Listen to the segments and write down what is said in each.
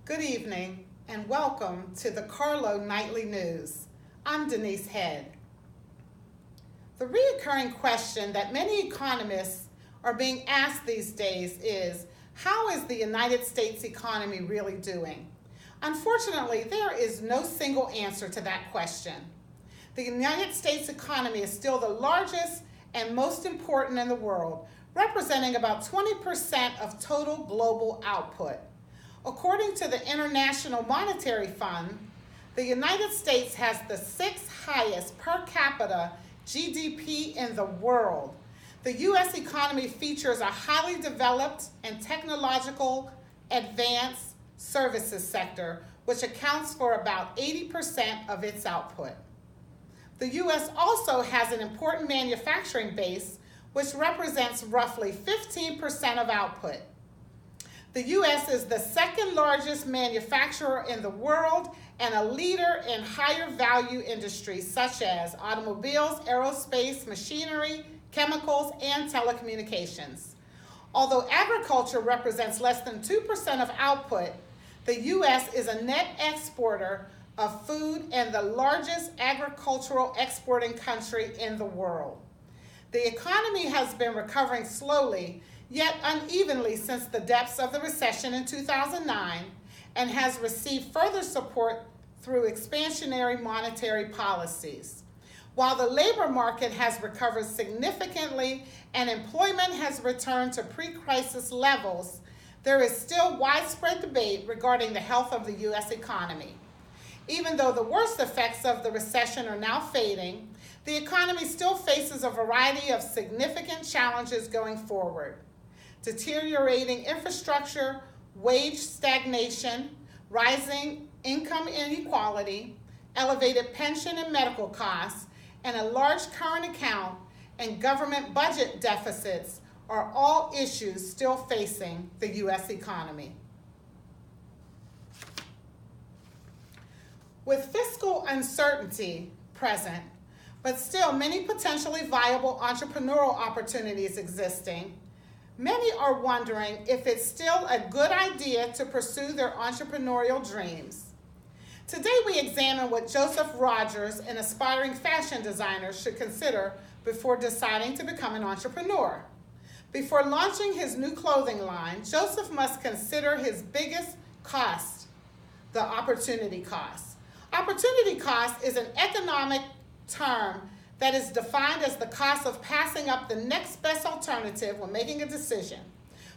Good evening and welcome to the Carlo Nightly News. I'm Denise Head. The recurring question that many economists are being asked these days is, how is the United States economy really doing? Unfortunately, there is no single answer to that question. The United States economy is still the largest and most important in the world, representing about 20% of total global output. According to the International Monetary Fund, the United States has the sixth highest per capita GDP in the world. The U.S. economy features a highly developed and technological advanced services sector, which accounts for about 80% of its output. The U.S. also has an important manufacturing base, which represents roughly 15% of output. The U.S. is the second largest manufacturer in the world and a leader in higher value industries such as automobiles, aerospace, machinery, chemicals, and telecommunications. Although agriculture represents less than 2% of output, the U.S. is a net exporter of food and the largest agricultural exporting country in the world. The economy has been recovering slowly, yet unevenly since the depths of the recession in 2009, and has received further support through expansionary monetary policies. While the labor market has recovered significantly and employment has returned to pre-crisis levels, there is still widespread debate regarding the health of the U.S. economy. Even though the worst effects of the recession are now fading, the economy still faces a variety of significant challenges going forward. Deteriorating infrastructure, wage stagnation, rising income inequality, elevated pension and medical costs, and a large current account and government budget deficits are all issues still facing the U.S. economy. With fiscal uncertainty present, but still many potentially viable entrepreneurial opportunities existing, many are wondering if it's still a good idea to pursue their entrepreneurial dreams. Today we examine what Joseph Rogers, an aspiring fashion designer, should consider before deciding to become an entrepreneur. Before launching his new clothing line, Joseph must consider his biggest cost, the opportunity cost. Opportunity cost is an economic term that is defined as the cost of passing up the next best alternative when making a decision.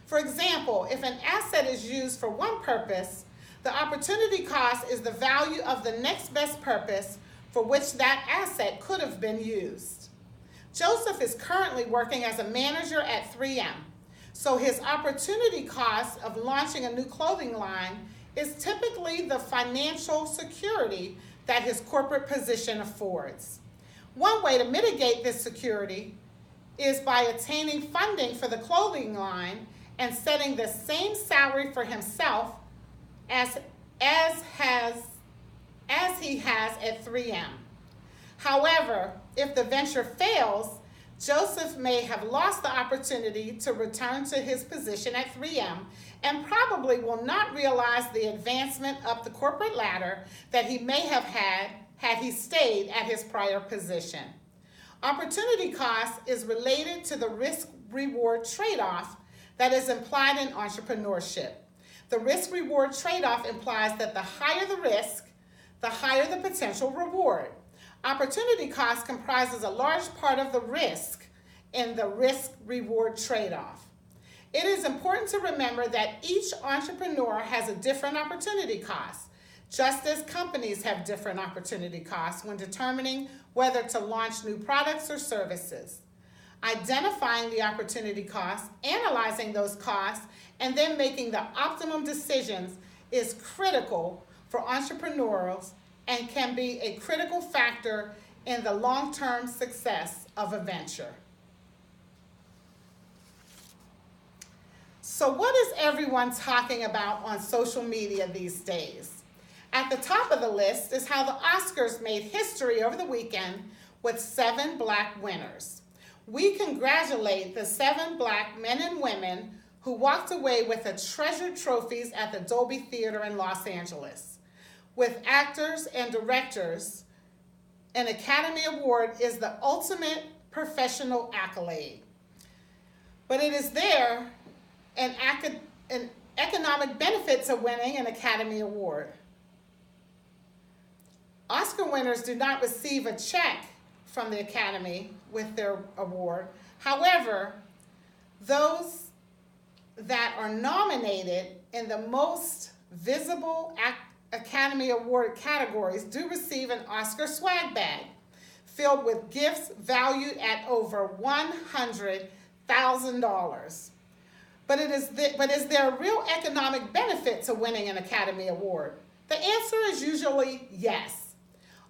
For example, if an asset is used for one purpose, the opportunity cost is the value of the next best purpose for which that asset could have been used. Joseph is currently working as a manager at 3M, so his opportunity cost of launching a new clothing line is typically the financial security that his corporate position affords. One way to mitigate this security is by attaining funding for the clothing line and setting the same salary for himself as he has at 3M. However, if the venture fails, Joseph may have lost the opportunity to return to his position at 3M and probably will not realize the advancement up the corporate ladder that he may have had he stayed at his prior position. Opportunity cost is related to the risk-reward trade-off that is implied in entrepreneurship. The risk-reward trade-off implies that the higher the risk, the higher the potential reward. Opportunity cost comprises a large part of the risk in the risk-reward trade-off. It is important to remember that each entrepreneur has a different opportunity cost, just as companies have different opportunity costs when determining whether to launch new products or services. Identifying the opportunity costs, analyzing those costs, and then making the optimum decisions is critical for entrepreneurs and can be a critical factor in the long-term success of a venture. So what is everyone talking about on social media these days? At the top of the list is how the Oscars made history over the weekend with 7 Black winners. We congratulate the 7 Black men and women who walked away with the treasured trophies at the Dolby Theater in Los Angeles. With actors and directors, an Academy Award is the ultimate professional accolade. But it is there an economic benefit to winning an Academy Award. Oscar winners do not receive a check from the Academy with their award. However, those that are nominated in the most visible Academy Award categories do receive an Oscar swag bag filled with gifts valued at over $100,000. But is there a real economic benefit to winning an Academy Award? The answer is usually yes.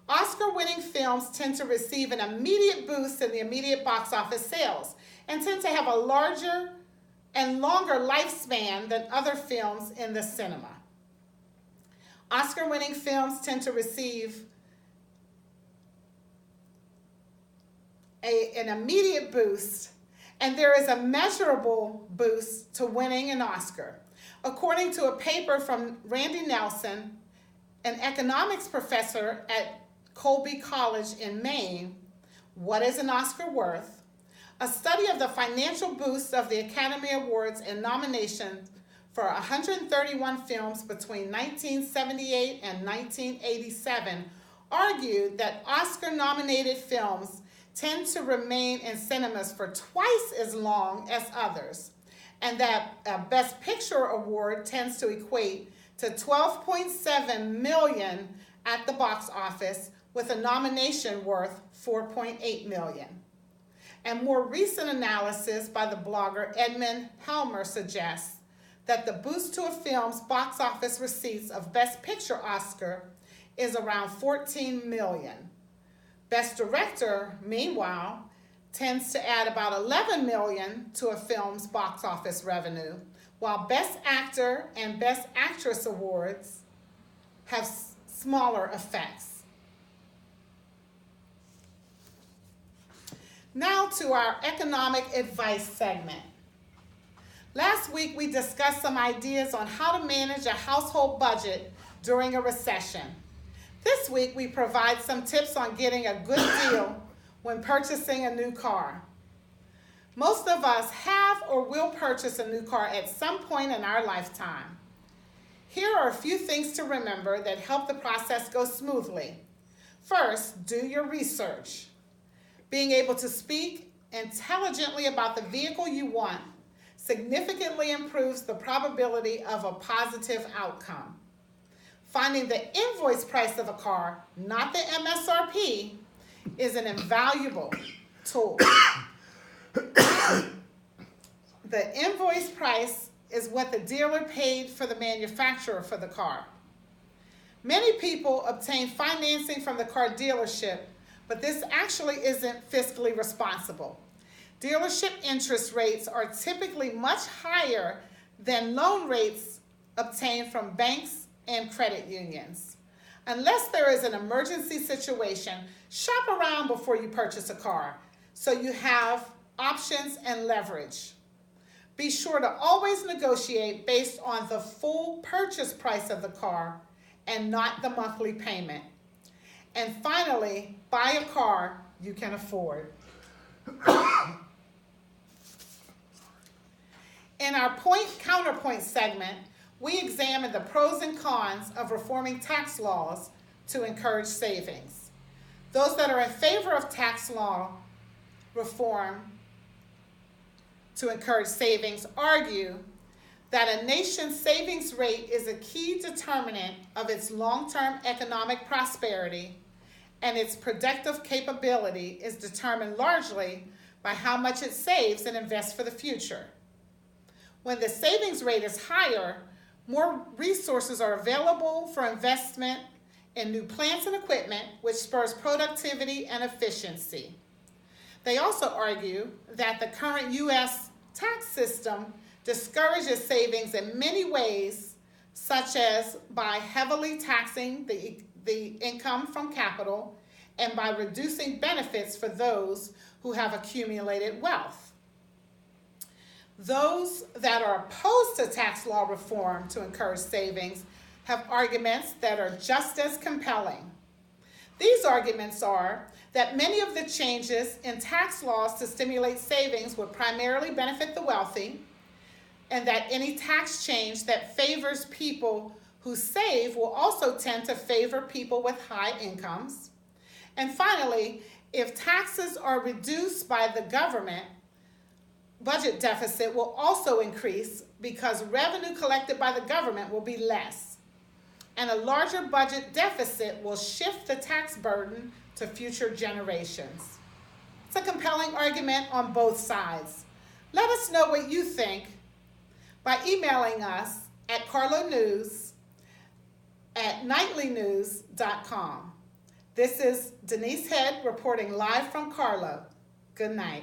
Oscar-winning films tend to receive an immediate boost in the immediate box office sales and tend to have a larger and longer lifespan than other films in the cinema. Oscar-winning films tend to receive an immediate boost, and there is a measurable boost to winning an Oscar. According to a paper from Randy Nelson, an economics professor at Colby College in Maine, What is an Oscar Worth? A study of the financial boosts of the Academy Awards and nominations for 131 films between 1978 and 1987 argued that Oscar-nominated films tend to remain in cinemas for twice as long as others, and that a Best Picture award tends to equate to $12.7 million at the box office, with a nomination worth $4.8 million. And more recent analysis by the blogger Edmund Helmer suggests that the boost to a film's box office receipts of Best Picture Oscar is around $14 million. Best Director, meanwhile, tends to add about $11 million to a film's box office revenue, while Best Actor and Best Actress awards have smaller effects. Now to our economic advice segment. Last week we discussed some ideas on how to manage a household budget during a recession. This week we provide some tips on getting a good deal when purchasing a new car. Most of us have or will purchase a new car at some point in our lifetime. Here are a few things to remember that help the process go smoothly. First, do your research. Being able to speak intelligently about the vehicle you want significantly improves the probability of a positive outcome. Finding the invoice price of a car, not the MSRP, is an invaluable tool. The invoice price is what the dealer paid for the manufacturer for the car. Many people obtain financing from the car dealership, but this actually isn't fiscally responsible. Dealership interest rates are typically much higher than loan rates obtained from banks and credit unions. Unless there is an emergency situation, shop around before you purchase a car so you have options and leverage. Be sure to always negotiate based on the full purchase price of the car and not the monthly payment. And finally, buy a car you can afford. In our point-counterpoint segment, we examine the pros and cons of reforming tax laws to encourage savings. Those that are in favor of tax law reform to encourage savings argue that a nation's savings rate is a key determinant of its long-term economic prosperity, and its productive capability is determined largely by how much it saves and invests for the future. When the savings rate is higher, more resources are available for investment in new plants and equipment, which spurs productivity and efficiency. They also argue that the current U.S. tax system discourages savings in many ways, such as by heavily taxing the income from capital and by reducing benefits for those who have accumulated wealth. Those that are opposed to tax law reform to encourage savings have arguments that are just as compelling. These arguments are that many of the changes in tax laws to stimulate savings would primarily benefit the wealthy, and that any tax change that favors people who save will also tend to favor people with high incomes. And finally, if taxes are reduced by the government, budget deficit will also increase because revenue collected by the government will be less. And a larger budget deficit will shift the tax burden to future generations. It's a compelling argument on both sides. Let us know what you think by emailing us at carlonews@nightlynews.com. This is Denise Head reporting live from Carlo. Good night.